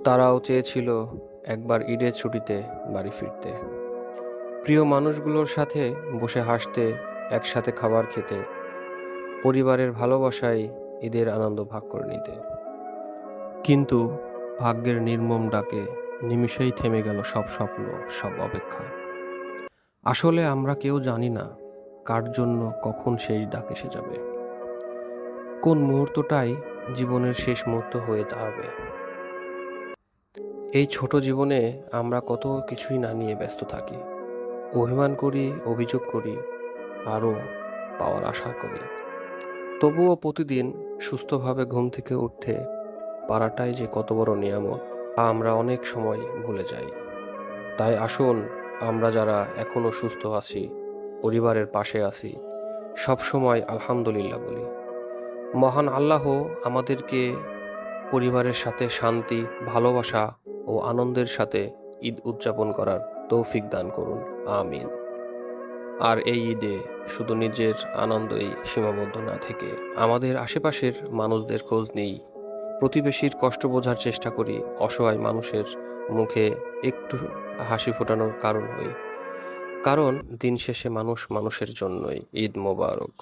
তারাও চেয়েছিল একবার ঈদের ছুটিতে বাড়ি ফিরতে, প্রিয় মানুষগুলোর সাথে বসে হাসতে, একসাথে খাবার খেতে, পরিবারের ভালোবাসায় ঈদের আনন্দ ভাগ করে নিতে। কিন্তু ভাগ্যের নির্মম ডাকে নিমিষেই থেমে গেল সব স্বপ্ন, সব অপেক্ষা। আসলে আমরা কেউ জানি না কার জন্য কখন শেষ ডাক এসে যাবে, কোন মুহূর্তটাই জীবনের শেষ মুহূর্ত হয়ে দাঁড়াবে। এই ছোট জীবনে আমরা কত কিছুই না নিয়ে ব্যস্ত থাকি, অভিমান করি, অভিযোগ করি, আরও পাওয়ার আশা করি। তবুও প্রতিদিন সুস্থভাবে ঘুম থেকে উঠতে পারাটাই যে কত বড় নিয়ামত, তা আমরা অনেক সময় ভুলে যাই। তাই আসুন, আমরা যারা এখনো সুস্থ আছি, পরিবারের পাশে আছি, সব সময় আলহামদুলিল্লাহ বলি। মহান আল্লাহ আমাদেরকে পরিবারের সাথে শান্তি, ভালোবাসা ও আনন্দের সাথে ঈদ উদযাপন করার তৌফিক দান করুন। আমিন। আর এই ঈদে শুধু নিজের আনন্দই সীমাবদ্ধ না থেকে আমাদের আশেপাশের মানুষদের খোঁজ নিই, প্রতিবেশীর কষ্ট বোঝার চেষ্টা করি, অসহায় মানুষের মুখে একটু হাসি ফোটানোর কারণ হই। কারণ দিন শেষে মানুষ মানুষের জন্যই। ঈদ মোবারক।